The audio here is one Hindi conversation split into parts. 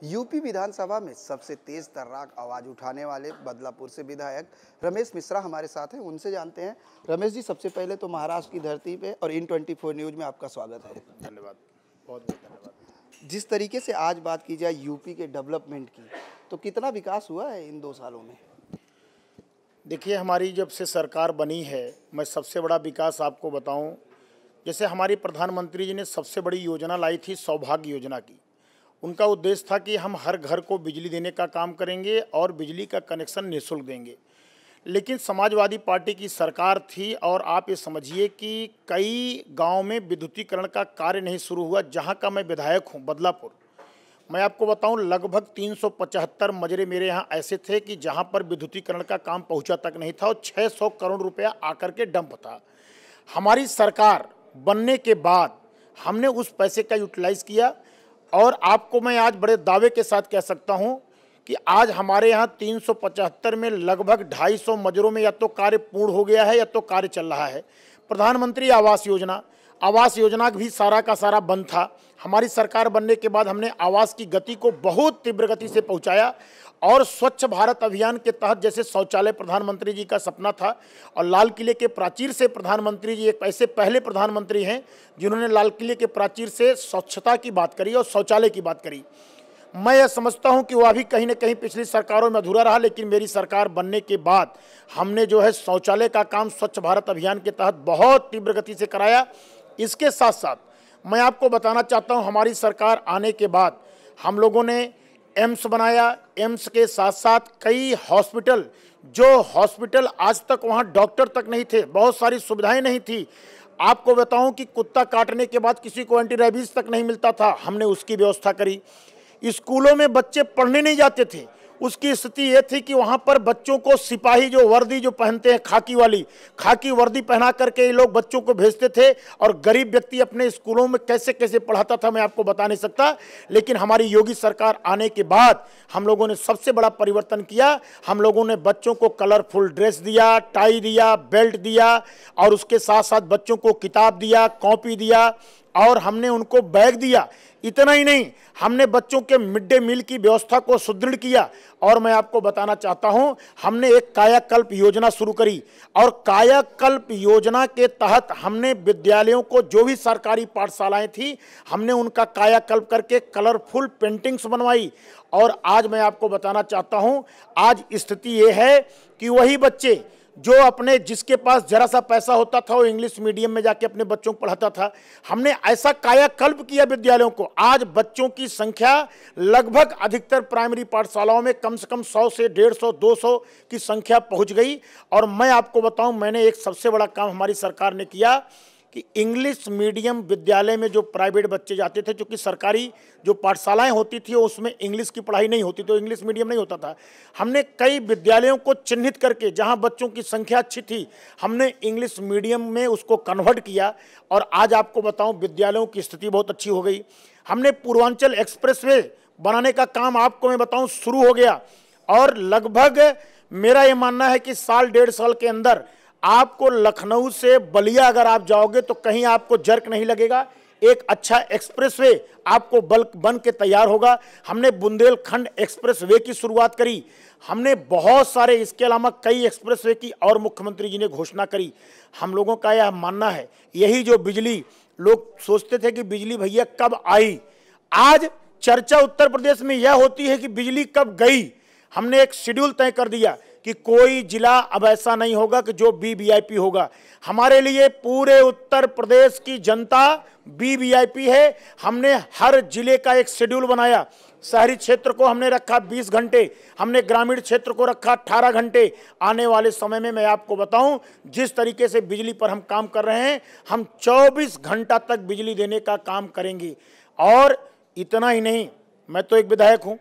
यूपी विधानसभा में सबसे तेज तर्राक आवाज उठाने वाले बदलापुर से विधायक रमेश मिश्रा हमारे साथ हैं। उनसे जानते हैं। रमेश जी, सबसे पहले तो महाराष्ट्र की धरती पे और इन24 न्यूज़ में आपका स्वागत है। धन्यवाद, बहुत बहुत धन्यवाद। जिस तरीके से आज बात की जाए यूपी के डेवलपमेंट की, तो कितना विकास हुआ है इन 2 सालों में? देखिए, हमारी जब से सरकार बनी है, मैं सबसे बड़ा विकास आपको बताऊं, जैसे हमारी प्रधानमंत्री जी ने सबसे बड़ी योजना लाई थी सौभाग्य योजना की। उनका उद्देश्य था कि हम हर घर को बिजली देने का काम करेंगे और बिजली का कनेक्शन निःशुल्क देंगे। लेकिन समाजवादी पार्टी की सरकार थी और आप ये समझिए कि कई गांव में विद्युतीकरण का कार्य नहीं शुरू हुआ। जहां का मैं विधायक हूं, बदलापुर, मैं आपको बताऊं, लगभग 375 मजरे मेरे यहाँ ऐसे थे कि जहां पर विद्युतीकरण का काम पहुंचा तक नहीं था और 600 करोड़ रुपया आकर के डंप था। हमारी सरकार बनने के बाद हमने उस पैसे का यूटिलाइज़ किया और आपको मैं आज बड़े दावे के साथ कह सकता हूं कि आज हमारे यहाँ 375 में लगभग 250 मजरों में या तो कार्य पूर्ण हो गया है या तो कार्य चल रहा है। प्रधानमंत्री आवास योजना भी सारा का सारा बंद था। हमारी सरकार बनने के बाद हमने आवास की गति को बहुत तीव्र गति से पहुंचाया और स्वच्छ भारत अभियान के तहत जैसे शौचालय प्रधानमंत्री जी का सपना था और लाल किले के प्राचीर से प्रधानमंत्री जी एक ऐसे पहले प्रधानमंत्री हैं जिन्होंने लाल किले के प्राचीर से स्वच्छता की बात करी और शौचालय की बात करी। मैं यह समझता हूं कि वह भी कहीं न कहीं पिछली सरकारों में अधूरा रहा, लेकिन मेरी सरकार बनने के बाद हमने जो है शौचालय का काम स्वच्छ भारत अभियान के तहत बहुत तीव्र गति से कराया। इसके साथ साथ मैं आपको बताना चाहता हूं, हमारी सरकार आने के बाद हम लोगों ने एम्स बनाया। एम्स के साथ साथ कई हॉस्पिटल, जो हॉस्पिटल आज तक वहां डॉक्टर तक नहीं थे, बहुत सारी सुविधाएं नहीं थी। आपको बताऊं कि कुत्ता काटने के बाद किसी को एंटी रेबीज तक नहीं मिलता था, हमने उसकी व्यवस्था करी। स्कूलों में बच्चे पढ़ने नहीं जाते थे, उसकी स्थिति ये थी कि वहाँ पर बच्चों को सिपाही जो वर्दी जो पहनते हैं खाकी वर्दी पहना करके ये लोग बच्चों को भेजते थे और गरीब व्यक्ति अपने स्कूलों में कैसे कैसे पढ़ाता था मैं आपको बता नहीं सकता। लेकिन हमारी योगी सरकार आने के बाद हम लोगों ने सबसे बड़ा परिवर्तन किया। हम लोगों ने बच्चों को कलरफुल ड्रेस दिया, टाई दिया, बेल्ट दिया और उसके साथ साथ बच्चों को किताब दिया, कॉपी दिया और हमने उनको बैग दिया। इतना ही नहीं, हमने बच्चों के मिड डे मील की व्यवस्था को सुदृढ़ किया और मैं आपको बताना चाहता हूं, हमने एक कायाकल्प योजना शुरू करी और कायाकल्प योजना के तहत हमने विद्यालयों को, जो भी सरकारी पाठशालाएं थी, हमने उनका कायाकल्प करके कलरफुल पेंटिंग्स बनवाई। और आज मैं आपको बताना चाहता हूं, आज स्थिति ये है कि वही बच्चे जो अपने जिसके पास जरा सा पैसा होता था वो इंग्लिश मीडियम में जाके अपने बच्चों को पढ़ाता था। हमने ऐसा कायाकल्प किया विद्यालयों को, आज बच्चों की संख्या लगभग अधिकतर प्राइमरी पाठशालाओं में कम से कम 100 से 150, 200 की संख्या पहुंच गई। और मैं आपको बताऊं, मैंने एक सबसे बड़ा काम हमारी सरकार ने किया कि इंग्लिश मीडियम विद्यालय में जो प्राइवेट बच्चे जाते थे, क्योंकि सरकारी जो पाठशालाएं होती थी उसमें इंग्लिश की पढ़ाई नहीं होती, तो इंग्लिश मीडियम नहीं होता था। हमने कई विद्यालयों को चिन्हित करके जहां बच्चों की संख्या अच्छी थी, हमने इंग्लिश मीडियम में उसको कन्वर्ट किया और आज आपको बताऊं विद्यालयों की स्थिति बहुत अच्छी हो गई। हमने पूर्वांचल एक्सप्रेसवे बनाने का काम आपको मैं बताऊं शुरू हो गया और लगभग मेरा ये मानना है कि साल 1.5 साल के अंदर आपको लखनऊ से बलिया अगर आप जाओगे तो कहीं आपको जर्क नहीं लगेगा। एक अच्छा एक्सप्रेसवे आपको बन के तैयार होगा। हमने बुंदेलखंड एक्सप्रेसवे की शुरुआत करी। हमने बहुत सारे, इसके अलावा कई एक्सप्रेसवे की और मुख्यमंत्री जी ने घोषणा करी। हम लोगों का यह मानना है, यही जो बिजली, लोग सोचते थे कि बिजली भैया कब आई, आज चर्चा उत्तर प्रदेश में यह होती है कि बिजली कब गई। हमने एक शेड्यूल तय कर दिया कि कोई जिला अब ऐसा नहीं होगा कि जो वीवीआईपी होगा। हमारे लिए पूरे उत्तर प्रदेश की जनता वीवीआईपी है। हमने हर जिले का एक शेड्यूल बनाया। शहरी क्षेत्र को हमने रखा 20 घंटे, हमने ग्रामीण क्षेत्र को रखा 18 घंटे। आने वाले समय में मैं आपको बताऊं, जिस तरीके से बिजली पर हम काम कर रहे हैं, हम 24 घंटा तक बिजली देने का काम करेंगे। और इतना ही नहीं, मैं तो एक विधायक हूं,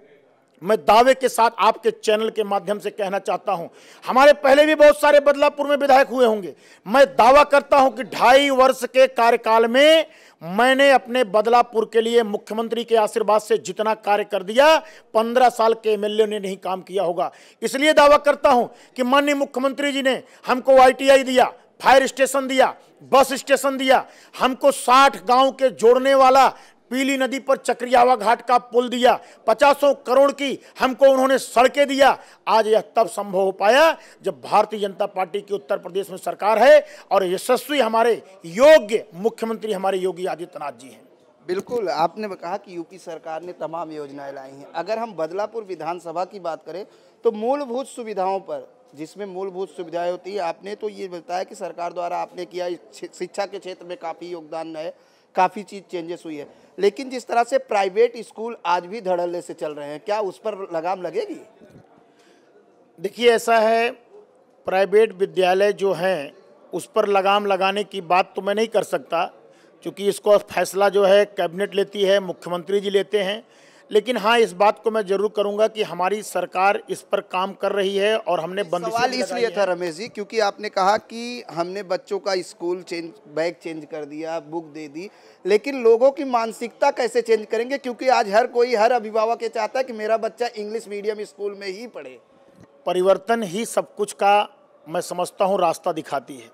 मैं दावे के साथ आपके चैनल के माध्यम से कहना चाहता हूं, हमारे पहले भी बहुत सारे बदलापुर में विधायक हुए होंगे। मैं दावा करता हूं कि 2.5 वर्ष के कार्यकाल में मैंने अपने बदलापुर के लिए मुख्यमंत्री के आशीर्वाद से जितना कार्य कर दिया, 15 साल के एमएलए ने नहीं काम किया होगा। इसलिए दावा करता हूं कि माननीय मुख्यमंत्री जी ने हमको आईटीआई दिया, फायर स्टेशन दिया, बस स्टेशन दिया, हमको 60 गांव के जोड़ने वाला पीली नदी पर चक्रियावा घाट का पुल दिया, 50 करोड़ की हमको उन्होंने सड़कें दिया। आज यह तब संभव हो पाया जब भारतीय जनता पार्टी की उत्तर प्रदेश में सरकार है और यशस्वी हमारे योग्य मुख्यमंत्री हमारे योगी आदित्यनाथ जी हैं। बिल्कुल, आपने कहा कि यूपी सरकार ने तमाम योजनाएं लाई हैं। अगर हम बदलापुर विधानसभा की बात करें तो मूलभूत सुविधाओं पर, जिसमें मूलभूत सुविधाएं होती है, आपने तो ये बताया कि सरकार द्वारा आपने किया, शिक्षा के क्षेत्र में काफ़ी योगदान है, काफ़ी चीज़ चेंजेस हुई है। लेकिन जिस तरह से प्राइवेट स्कूल आज भी धड़ल्ले से चल रहे हैं, क्या उस पर लगाम लगेगी? देखिए, ऐसा है, प्राइवेट विद्यालय जो हैं उस पर लगाम लगाने की बात तो मैं नहीं कर सकता, क्योंकि इसको फैसला जो है कैबिनेट लेती है, मुख्यमंत्री जी लेते हैं। लेकिन हाँ, इस बात को मैं जरूर करूंगा कि हमारी सरकार इस पर काम कर रही है और हमने बंदिशें सवाल इसलिए था रमेश जी, क्योंकि आपने कहा कि हमने बच्चों का स्कूल बैग चेंज कर दिया, बुक दे दी, लेकिन लोगों की मानसिकता कैसे चेंज करेंगे? क्योंकि आज हर अभिभावक ये चाहता है कि मेरा बच्चा इंग्लिश मीडियम स्कूल में ही पढ़े। परिवर्तन ही सब कुछ का मैं समझता हूँ रास्ता दिखाती है।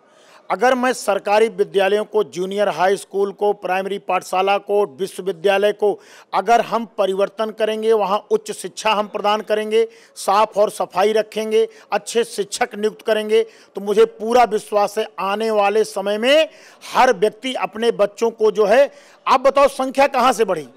अगर मैं सरकारी विद्यालयों को, जूनियर हाई स्कूल को, प्राइमरी पाठशाला को, विश्वविद्यालय को अगर हम परिवर्तन करेंगे, वहाँ उच्च शिक्षा हम प्रदान करेंगे, साफ और सफाई रखेंगे, अच्छे शिक्षक नियुक्त करेंगे, तो मुझे पूरा विश्वास है आने वाले समय में हर व्यक्ति अपने बच्चों को जो है, आप बताओ संख्या कहाँ से बढ़ी?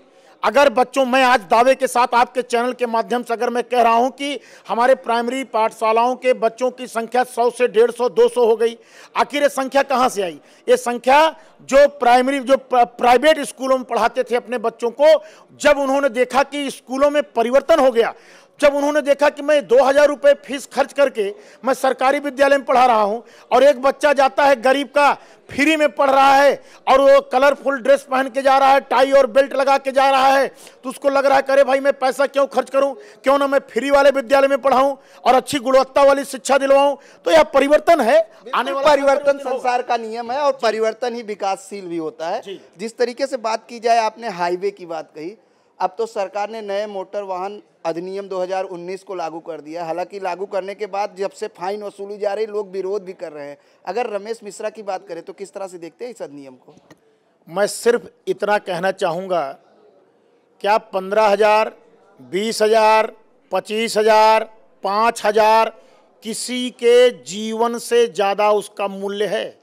अगर बच्चों, मैं आज दावे के साथ आपके चैनल के माध्यम से अगर मैं कह रहा हूं कि हमारे प्राइमरी पाठशालाओं के बच्चों की संख्या 100 से 150, 200 हो गई। आखिर ये संख्या कहां से आई? ये संख्या जो प्राइवेट स्कूलों में पढ़ाते थे अपने बच्चों को, जब उन्होंने देखा कि स्कूलों में परिवर्तन हो गया, जब उन्होंने देखा कि मैं 2000 रुपये फीस खर्च करके मैं सरकारी विद्यालय में पढ़ा रहा हूं और एक बच्चा जाता है गरीब का, फ्री में पढ़ रहा है और वो कलरफुल ड्रेस पहन के जा रहा है, टाई और बेल्ट लगा के जा रहा है, तो उसको लग रहा है कि अरे भाई मैं पैसा क्यों खर्च करूं, क्यों ना मैं फ्री वाले विद्यालय में पढ़ाऊं और अच्छी गुणवत्ता वाली शिक्षा दिलवाऊं। तो यह परिवर्तन है, आने वाला परिवर्तन संसार का नियम है और परिवर्तन ही विकासशील भी होता है। जिस तरीके से बात की जाए, आपने हाईवे की बात कही, अब तो सरकार ने नए मोटर वाहन अधिनियम 2019 को लागू कर दिया। हालांकि लागू करने के बाद जब से फाइन वसूली जा रही, लोग विरोध भी कर रहे हैं। अगर रमेश मिश्रा की बात करें तो किस तरह से देखते हैं इस अधिनियम को? मैं सिर्फ इतना कहना चाहूँगा, क्या 15,000, 20,000, 25,000, 5,000 किसी के जीवन से ज़्यादा उसका मूल्य है?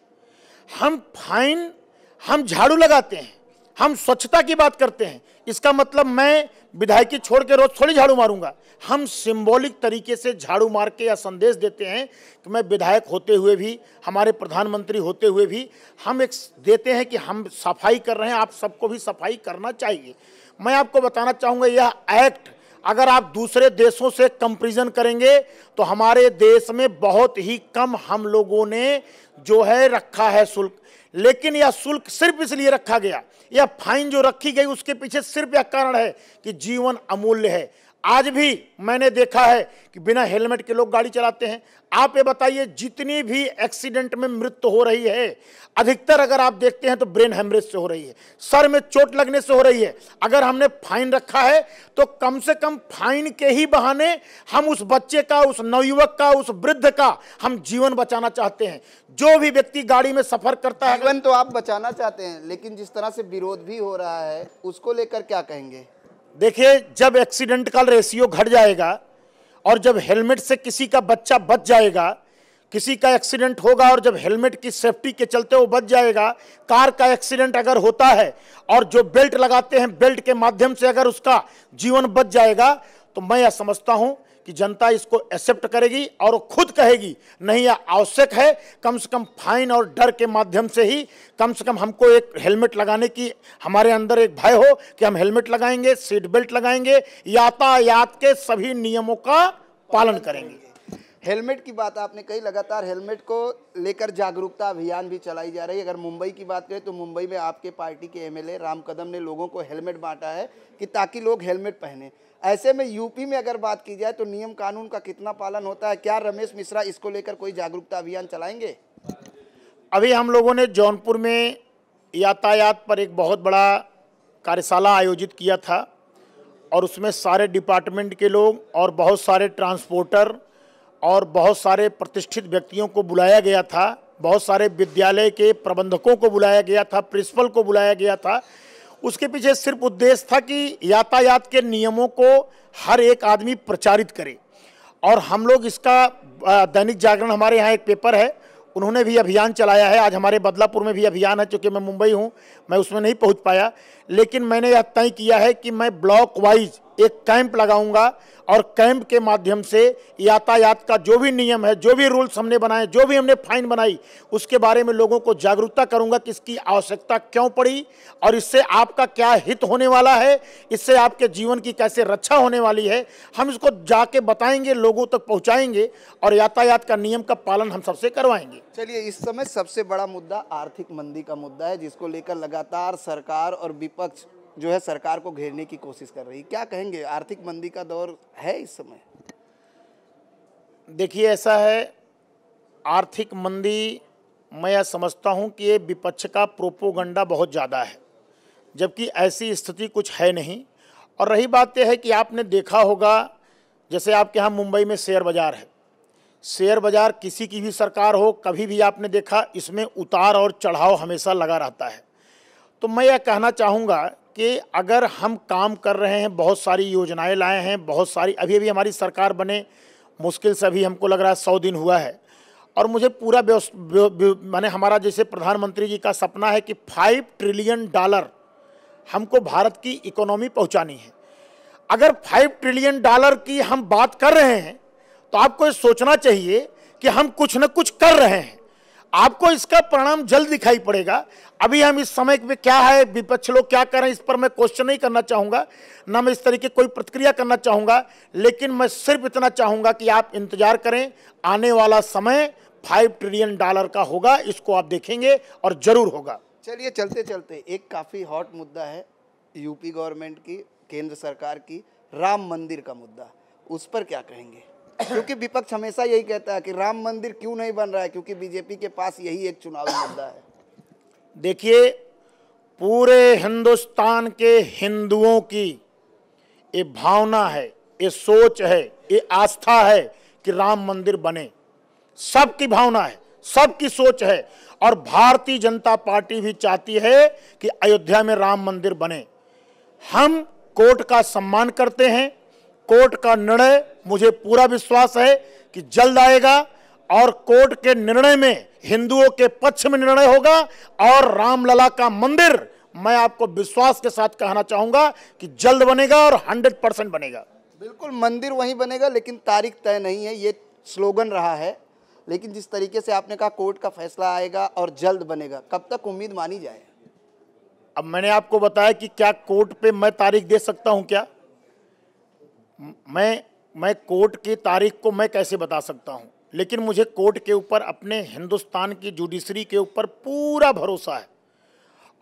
हम झाड़ू लगाते हैं, हम स्वच्छता की बात करते हैं, इसका मतलब मैं विधायकी छोड़ के रोज थोड़ी झाड़ू मारूंगा। हम सिंबॉलिक तरीके से झाड़ू मार के या संदेश देते हैं कि मैं विधायक होते हुए भी, हमारे प्रधानमंत्री होते हुए भी हम एक देते हैं कि हम सफाई कर रहे हैं, आप सबको भी सफाई करना चाहिए। मैं आपको बताना चाहूँगा, यह एक्ट अगर आप दूसरे देशों से कंपैरिजन करेंगे तो हमारे देश में बहुत ही कम हम लोगों ने जो है रखा है शुल्क। लेकिन यह शुल्क सिर्फ इसलिए रखा गया, यह फाइन जो रखी गई उसके पीछे सिर्फ यह कारण है कि जीवन अमूल्य है। आज भी मैंने देखा है कि बिना हेलमेट के लोग गाड़ी चलाते हैं। आप ये बताइए, जितनी भी एक्सीडेंट में मृत्यु हो रही है, अधिकतर अगर आप देखते हैं तो ब्रेन हेमरेज से हो रही है, सर में चोट लगने से हो रही है। अगर हमने फाइन रखा है तो कम से कम फाइन के ही बहाने हम उस बच्चे का, उस नवयुवक का, उस वृद्ध का हम जीवन बचाना चाहते हैं। जो भी व्यक्ति गाड़ी में सफर करता है, जीवन तो आप बचाना चाहते हैं, लेकिन जिस तरह से विरोध भी हो रहा है उसको लेकर क्या कहेंगे? देखिए, जब एक्सीडेंट का रेशियो घट जाएगा और जब हेलमेट से किसी का बच्चा बच जाएगा, किसी का एक्सीडेंट होगा और जब हेलमेट की सेफ्टी के चलते वो बच जाएगा, कार का एक्सीडेंट अगर होता है और जो बेल्ट लगाते हैं, बेल्ट के माध्यम से अगर उसका जीवन बच जाएगा, तो मैं यह समझता हूं कि जनता इसको एक्सेप्ट करेगी और वो खुद कहेगी नहीं, यह आवश्यक है। कम से कम फाइन और डर के माध्यम से ही कम से कम हमको एक हेलमेट लगाने की हमारे अंदर एक भय हो कि हम हेलमेट लगाएंगे, सीट बेल्ट लगाएंगे, यातायात के सभी नियमों का पालन करेंगे। हेलमेट की बात आपने कही, लगातार हेलमेट को लेकर जागरूकता अभियान भी चलाई जा रही है। अगर मुंबई की बात करें तो मुंबई में आपके पार्टी के एमएलए राम कदम ने लोगों को हेलमेट बांटा है कि ताकि लोग हेलमेट पहने। ऐसे में यूपी में अगर बात की जाए तो नियम कानून का कितना पालन होता है? क्या रमेश मिश्रा इसको लेकर कोई जागरूकता अभियान चलाएंगे? अभी हम लोगों ने जौनपुर में यातायात पर एक बहुत बड़ा कार्यशाला आयोजित किया था और उसमें सारे डिपार्टमेंट के लोग और बहुत सारे ट्रांसपोर्टर और बहुत सारे प्रतिष्ठित व्यक्तियों को बुलाया गया था, बहुत सारे विद्यालय के प्रबंधकों को बुलाया गया था, प्रिंसिपल को बुलाया गया था। उसके पीछे सिर्फ उद्देश्य था कि यातायात के नियमों को हर एक आदमी प्रचारित करे। और हम लोग इसका दैनिक जागरण, हमारे यहाँ एक पेपर है, उन्होंने भी अभियान चलाया है। आज हमारे बदलापुर में भी अभियान है, चूँकि मैं मुंबई हूँ, मैं उसमें नहीं पहुँच पाया, लेकिन मैंने यह तय किया है कि मैं ब्लॉक वाइज एक कैंप लगाऊंगा और कैंप के माध्यम से यातायात का जो भी नियम है, जो भी रूल्स हमने बनाए, जो भी हमने फाइन बनाई, उसके बारे में लोगों को जागरूकता करूंगा कि इसकी आवश्यकता क्यों पड़ी और इससे आपका क्या हित होने वाला है, इससे आपके जीवन की कैसे रक्षा होने वाली है। हम इसको जाके बताएंगे, लोगों तक पहुंचाएंगे और यातायात का नियम का पालन हम सबसे करवाएंगे। चलिए, इस समय सबसे बड़ा मुद्दा आर्थिक मंदी का मुद्दा है, जिसको लेकर लगातार सरकार और विपक्ष जो है सरकार को घेरने की कोशिश कर रही है। क्या कहेंगे, आर्थिक मंदी का दौर है इस समय? देखिए, ऐसा है, आर्थिक मंदी मैं यह समझता हूं कि ये विपक्ष का प्रोपोगंडा बहुत ज़्यादा है, जबकि ऐसी स्थिति कुछ है नहीं। और रही बात यह है कि आपने देखा होगा, जैसे आपके यहाँ मुंबई में शेयर बाज़ार है, शेयर बाज़ार किसी की भी सरकार हो, कभी भी आपने देखा इसमें उतार और चढ़ाव हमेशा लगा रहता है। तो मैं यह कहना चाहूँगा कि अगर हम काम कर रहे हैं, बहुत सारी योजनाएं लाए हैं, बहुत सारी, अभी अभी हमारी सरकार बने मुश्किल से अभी हमको लग रहा है 100 दिन हुआ है, और मुझे पूरा माने हमारा जैसे प्रधानमंत्री जी का सपना है कि $5 ट्रिलियन हमको भारत की इकोनॉमी पहुंचानी है। अगर $5 ट्रिलियन की हम बात कर रहे हैं तो आपको ये सोचना चाहिए कि हम कुछ न कुछ कर रहे हैं। आपको इसका परिणाम जल्द दिखाई पड़ेगा। अभी हम इस समय में क्या है, विपक्ष लोग क्या कर रहे हैं, इस पर मैं क्वेश्चन नहीं करना चाहूँगा, ना मैं इस तरीके कोई प्रतिक्रिया करना चाहूँगा, लेकिन मैं सिर्फ इतना चाहूँगा कि आप इंतजार करें, आने वाला समय $5 ट्रिलियन का होगा, इसको आप देखेंगे और ज़रूर होगा। चलिए, चलते चलते एक काफ़ी हॉट मुद्दा है यूपी गवर्नमेंट की, केंद्र सरकार की, राम मंदिर का मुद्दा, उस पर क्या कहेंगे? क्योंकि विपक्ष हमेशा यही कहता है कि राम मंदिर क्यों नहीं बन रहा है, क्योंकि बीजेपी के पास यही एक चुनावी मुद्दा है। देखिए, पूरे हिंदुस्तान के हिंदुओं की ये भावना है, ये सोच है, ये आस्था है कि राम मंदिर बने। सबकी भावना है, सबकी सोच है, और भारतीय जनता पार्टी भी चाहती है कि अयोध्या में राम मंदिर बने। हम कोर्ट का सम्मान करते हैं, कोर्ट का निर्णय मुझे पूरा विश्वास है कि जल्द आएगा और कोर्ट के निर्णय में हिंदुओं के पक्ष में निर्णय होगा और रामलला का मंदिर, मैं आपको विश्वास के साथ कहना चाहूंगा कि जल्द बनेगा और 100% बनेगा। बिल्कुल, मंदिर वहीं बनेगा, लेकिन तारीख तय नहीं है, ये स्लोगन रहा है। लेकिन जिस तरीके से आपने कहा कोर्ट का फैसला आएगा और जल्द बनेगा, कब तक उम्मीद मानी जाए? अब मैंने आपको बताया कि क्या कोर्ट पे मैं तारीख दे सकता हूं क्या? मैं कोर्ट की तारीख को मैं कैसे बता सकता हूं, लेकिन मुझे कोर्ट के ऊपर, अपने हिंदुस्तान की जुडिशरी के ऊपर पूरा भरोसा है।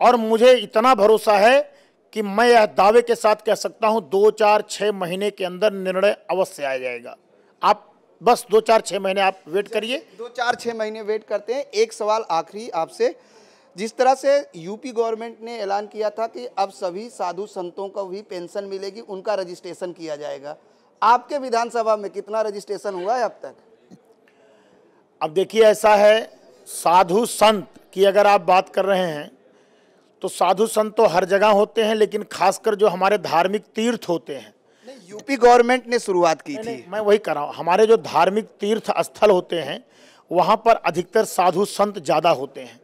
और मुझे इतना भरोसा है कि मैं यह दावे के साथ कह सकता हूं 2-4-6 महीने के अंदर निर्णय अवश्य आ जाएगा। आप बस 2-4-6 महीने आप वेट करिए। 2-4-6 महीने वेट करते हैं। एक सवाल आखिरी आपसे, जिस तरह से यूपी गवर्नमेंट ने ऐलान किया था कि अब सभी साधु संतों को भी पेंशन मिलेगी, उनका रजिस्ट्रेशन किया जाएगा, आपके विधानसभा में कितना रजिस्ट्रेशन हुआ है अब तक? अब देखिए, ऐसा है, साधु संत की अगर आप बात कर रहे हैं तो साधु संत तो हर जगह होते हैं, लेकिन खासकर जो हमारे धार्मिक तीर्थ होते हैं, यूपी गवर्नमेंट ने शुरुआत की थी। मैं वही कर रहा हूँ, हमारे जो धार्मिक तीर्थ स्थल होते हैं वहाँ पर अधिकतर साधु संत ज़्यादा होते हैं।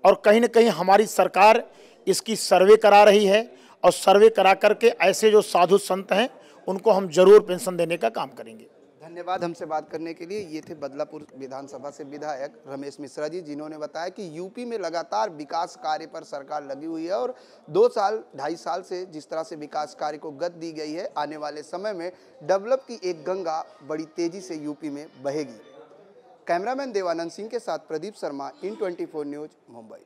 और कहीं न कहीं हमारी सरकार इसकी सर्वे करा रही है, और सर्वे करा करके ऐसे जो साधु संत हैं उनको हम जरूर पेंशन देने का काम करेंगे। धन्यवाद हमसे बात करने के लिए। ये थे बदलापुर विधानसभा से विधायक रमेश मिश्रा जी, जिन्होंने बताया कि यूपी में लगातार विकास कार्य पर सरकार लगी हुई है और 2-2.5 साल से जिस तरह से विकास कार्य को गति दी गई है, आने वाले समय में डेवलप की एक गंगा बड़ी तेजी से यूपी में बहेगी। कैमरामैन देवानंद सिंह के साथ प्रदीप शर्मा, IN24 न्यूज़, मुंबई।